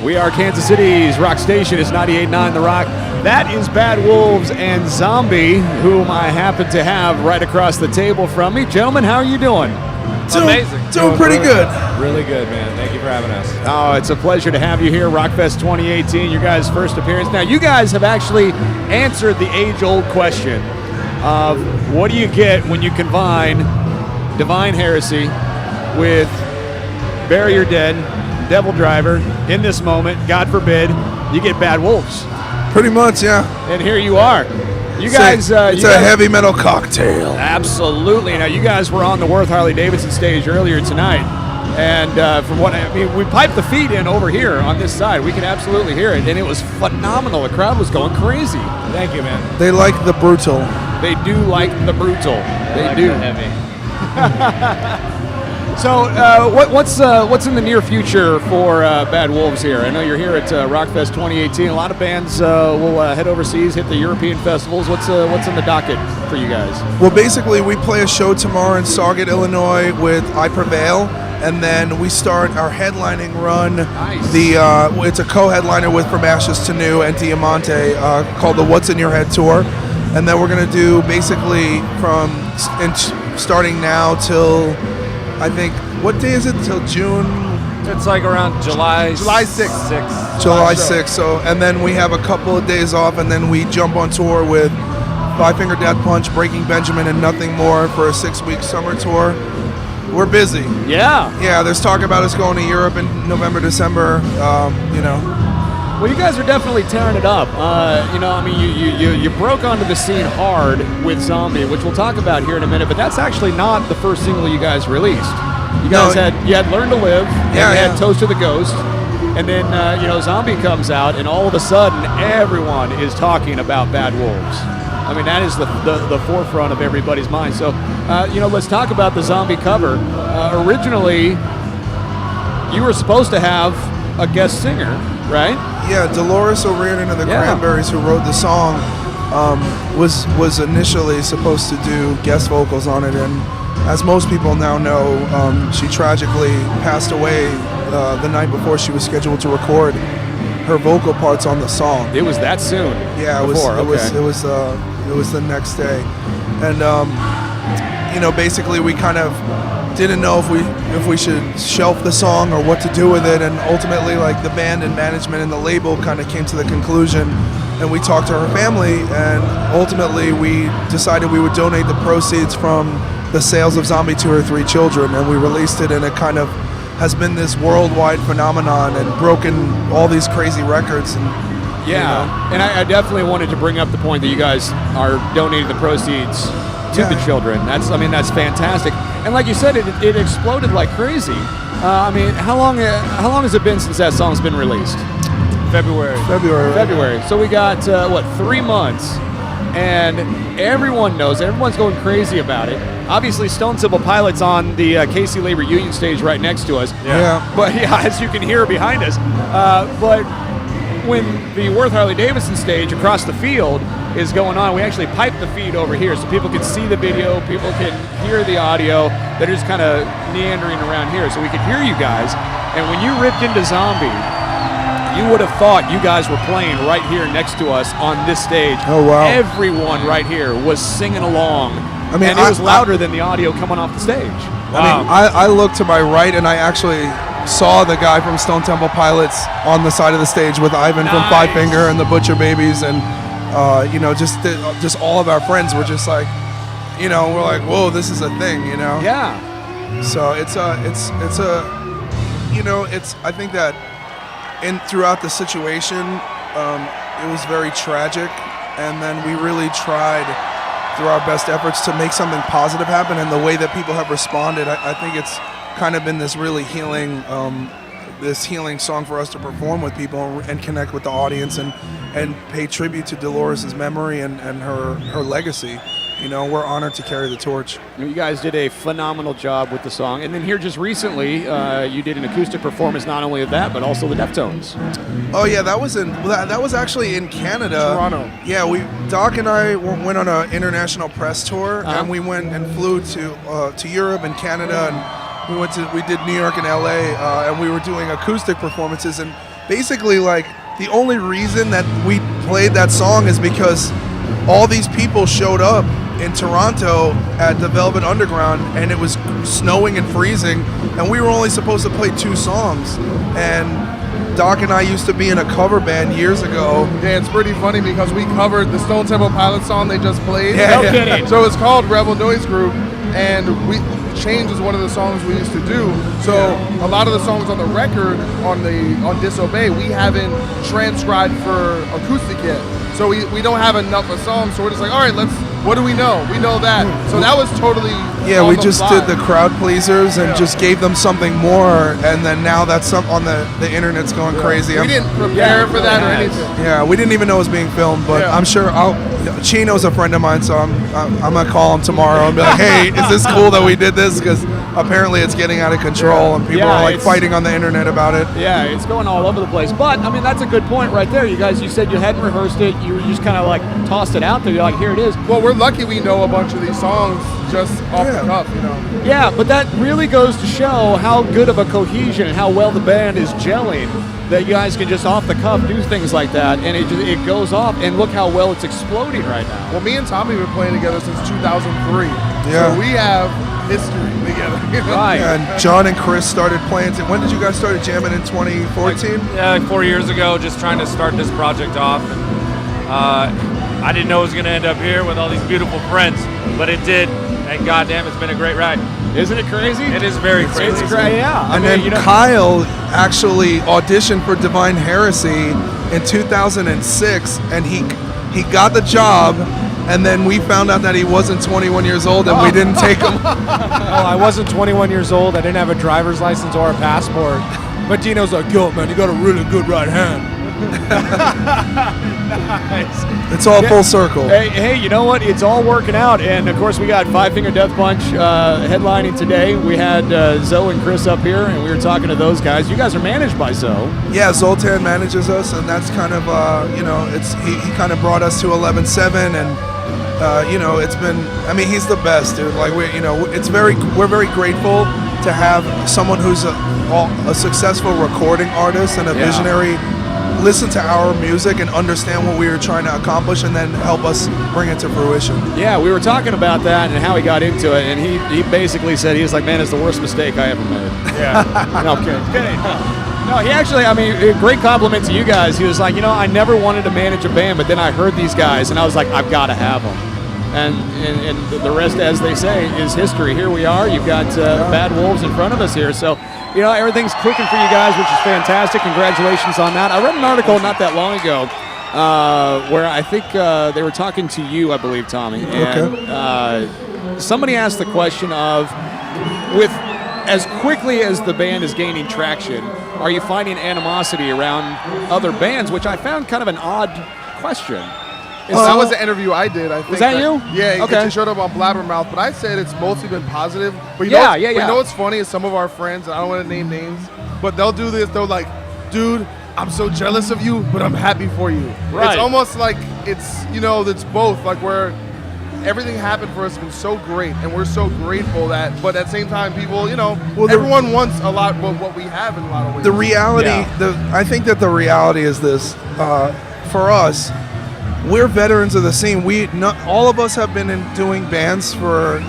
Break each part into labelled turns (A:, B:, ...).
A: We are Kansas City's rock station. It's 98.9 The Rock. That is Bad Wolves and Zombie, whom I happen to have right across the table from me. Gentlemen, how are you doing?
B: Amazing.
C: Doing pretty good.
B: Really good, man. Thank you for having us.
A: Oh, it's a pleasure to have you here. Rockfest 2018, your guys' first appearance. Now, you guys have actually answered the age-old question of what do you get when you combine Divine Heresy with Bury Your Dead, Devil Driver, In This Moment, God forbid, you get Bad Wolves.
C: Pretty much, yeah.
A: And here you are. You guys,
C: it's a heavy metal cocktail.
A: Absolutely. Now, you guys were on the Worth Harley-Davidson stage earlier tonight, and from what I mean, we piped the feed in over here on this side. We could absolutely hear it, and it was phenomenal. The crowd was going crazy.
B: Thank you, man.
C: They like the brutal.
A: They do like the brutal. They
B: like
A: do.
B: The heavy.
A: So, what's in the near future for Bad Wolves here? I know you're here at Rockfest 2018. A lot of bands will head overseas, hit the European festivals. What's in the docket for you guys?
C: Well, basically, we play a show tomorrow in Sauget, Illinois with I Prevail, and then we start our headlining run.
A: Nice.
C: It's a co-headliner with From Ashes to New and Diamante called the What's in Your Head Tour. And then we're going to do basically starting now till, I think, what day is it? Till June?
B: It's like around July
C: 6th. July 6th. So, and then we have a couple of days off, and then we jump on tour with Five Finger Death Punch, Breaking Benjamin, and Nothing More for a 6-week summer tour. We're busy.
A: Yeah.
C: Yeah, there's talk about us going to Europe in November, December,
A: Well, you guys are definitely tearing it up. You broke onto the scene hard with Zombie, which we'll talk about here in a minute, but that's actually not the first single you guys released. You guys had Learn to Live, and you had Toast to the Ghost, and then, Zombie comes out, and all of a sudden, everyone is talking about Bad Wolves. I mean, that is the forefront of everybody's mind. So, let's talk about the Zombie cover. Originally, you were supposed to have a guest singer, right?
C: Yeah, Dolores O'Riordan of the Cranberries, who wrote the song, was initially supposed to do guest vocals on it, and as most people now know, she tragically passed away the night before she was scheduled to record her vocal parts on the song.
A: It was that soon.
C: Yeah, it was the next day, and basically we kind of didn't know if we should shelf the song or what to do with it, and ultimately, like, the band and management and the label kind of came to the conclusion, and we talked to her family, and ultimately we decided we would donate the proceeds from the sales of Zombie to her 3 children, and we released it, and it kind of has been this worldwide phenomenon and broken all these crazy records. And
A: and I definitely wanted to bring up the point that you guys are donating the proceeds to the children. That's fantastic. And like you said, it exploded like crazy. How long has it been since that song's been released? February. So we got 3 months, and everyone's going crazy about it. Obviously, Stone Temple Pilots on the KC Labor Union stage right next to us.
C: Yeah.
A: But as you can hear behind us, but when the Worth Harley-Davidson stage across the field is going on, we actually pipe the feed over here so people can see the video, people can hear the audio. They're just kind of meandering around here so we could hear you guys. And when you ripped into Zombie, you would have thought you guys were playing right here next to us on this stage.
C: Oh, wow.
A: Everyone right here was singing along. And it was louder than the audio coming off the stage.
C: Wow. I looked to my right, and I actually saw the guy from Stone Temple Pilots on the side of the stage with Ivan from Five Finger and the Butcher Babies, and just all of our friends were just like, we're like, whoa, this is a thing,
A: Yeah.
C: So I think that throughout the situation, it was very tragic, and then we really tried through our best efforts to make something positive happen, and the way that people have responded, I think it's kind of been this really healing song for us to perform with people and connect with the audience and pay tribute to Dolores' memory and her legacy. We're honored to carry the torch.
A: You guys did a phenomenal job with the song. And then here just recently, you did an acoustic performance, not only of that, but also the Deftones.
C: Oh, yeah, that was actually in Canada.
A: Toronto.
C: Yeah, Doc and I went on an international press tour, and we went and flew to Europe and Canada, and we did New York and LA, and we were doing acoustic performances, and basically like the only reason that we played that song is because all these people showed up in Toronto at the Velvet Underground, and it was snowing and freezing, and we were only supposed to play 2 songs. And Doc and I used to be in a cover band years ago.
D: Yeah, it's pretty funny because we covered the Stone Temple Pilots song they just played.
C: Yeah.
A: No kidding.
D: So it's called Rebel Noise Group, and Change is one of the songs we used to do. So a lot of the songs on the record on Disobey, we haven't transcribed for acoustic yet. So we don't have enough of songs, so we're just like, all right, what do we know? We know that. So that was totally
C: we just did the crowd pleasers and just gave them something more, and then now that's on the internet's going crazy.
D: We didn't prepare for that or anything.
C: Yeah, we didn't even know it was being filmed, but I'm sure Chino's a friend of mine, so I'm gonna call him tomorrow and be like, hey, is this cool that we did this? Because apparently it's getting out of control and people are like fighting on the internet about it.
A: Yeah, it's going all over the place. But I mean, that's a good point right there. You guys, you said you hadn't rehearsed it. You just kind of like tossed it out there. You're like, here it is.
D: Well, we're lucky we know a bunch of these songs just off the cuff, you know.
A: Yeah, but that really goes to show how good of a cohesion and how well the band is gelling, that you guys can just off the cuff do things like that, and it goes off, and look how well it's exploding right now.
D: Well, me and Tommy have been playing together since 2003.
C: Yeah.
D: So we have history together. You know?
A: Right.
C: And John and Chris started playing. When did you guys start jamming in 2014?
B: Like 4 years ago, just trying to start this project off. And, I didn't know it was going to end up here with all these beautiful friends, but it did. And goddamn, it's been a great ride.
A: Isn't it crazy?
B: It is very crazy.
A: It's great, yeah.
C: And then Kyle actually auditioned for Divine Heresy in 2006, and he got the job, and then we found out that he wasn't 21 years old, and we didn't take him.
E: Well, I wasn't 21 years old. I didn't have a driver's license or a passport. But Dino's like, yo, man, you got a really good right hand.
A: Nice.
C: It's all full circle.
A: Hey, you know what? It's all working out. And, of course, we got Five Finger Death Punch headlining today. We had Zoe and Chris up here, and we were talking to those guys. You guys are managed by Zoe.
C: Yeah, Zoltan manages us, and that's kind of, he kind of brought us to 11-7, and, it's been, I mean, he's the best, dude. Like, we're very grateful to have someone who's a successful recording artist and a visionary listen to our music and understand what we were trying to accomplish, and then help us bring it to fruition.
A: Yeah, we were talking about that and how he got into it, and he basically said, he was like, man, it's the worst mistake I ever made. Yeah. No, kidding. No, he actually, I mean, a great compliment to you guys. He was like, I never wanted to manage a band, but then I heard these guys, and I was like, I've got to have them. And the rest, as they say, is history. Here we are. You've got Bad Wolves in front of us here. So, everything's clicking for you guys, which is fantastic. Congratulations on that. I read an article not that long ago where I think they were talking to you, I believe, Tommy. And somebody asked the question of, with as quickly as the band is gaining traction, are you finding animosity around other bands, which I found kind of an odd question.
D: That was the interview I did, I think.
A: Was that you?
D: Yeah,
A: okay.
D: It showed up on Blabbermouth, but I said it's mostly been positive. But you know what's funny is some of our friends, and I don't want to name names, but they'll do this, they're like, dude, I'm so jealous of you, but I'm happy for you.
A: Right.
D: It's almost like it's both, like where everything happened for us has been so great, and we're so grateful that, but at the same time, people, everyone wants a lot of what we have in a lot of ways.
C: The reality, I think that the reality is this, for us, we're veterans of the scene. All of us have been doing bands for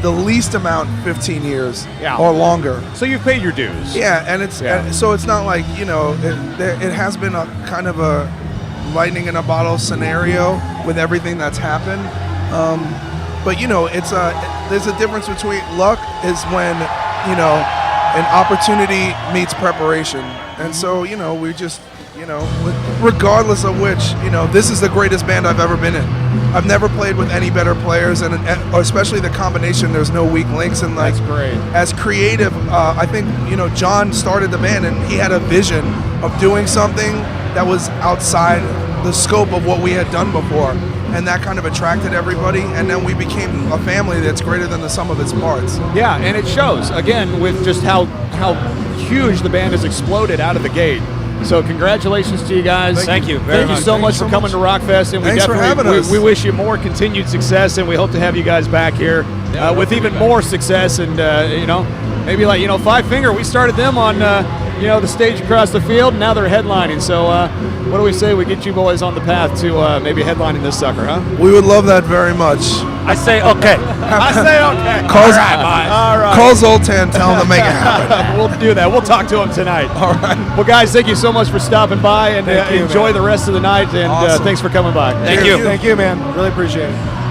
C: the least amount 15 years or longer.
A: So you've paid your dues.
C: Yeah, and so it's not like, it has been a kind of a lightning in a bottle scenario with everything that's happened. But there's a difference between luck is when, an opportunity meets preparation. And so, we just, regardless of which, this is the greatest band I've ever been in. I've never played with any better players, and especially the combination, there's no weak links. And like,
A: that's great.
C: As creative, I think, John started the band, and he had a vision of doing something that was outside the scope of what we had done before. And that kind of attracted everybody, and then we became a family that's greater than the sum of its parts.
A: Yeah, and it shows, again, with just how huge the band has exploded out of the gate. So congratulations to you guys.
B: Thank you very much.
A: Thank you so much for coming to Rockfest, and
C: Thanks for having us.
A: We wish you more continued success, and we hope to have you guys back here with even more success. And maybe like Five Finger, we started them on the stage across the field, and now they're headlining. So what do we say we get you boys on the path to maybe headlining this sucker, huh?
C: We would love that very much.
B: I say okay.
A: I say okay.
C: All right. Call Zoltan, tell him to make it happen.
A: We'll do that. We'll talk to him tonight.
C: All right.
A: Well, guys, thank you so much for stopping by, and
E: Thank you,
A: enjoy
E: man.
A: the rest of the night, and
C: Awesome.
A: thanks for coming by.
B: Thank you.
E: Thank you, man. Really appreciate it.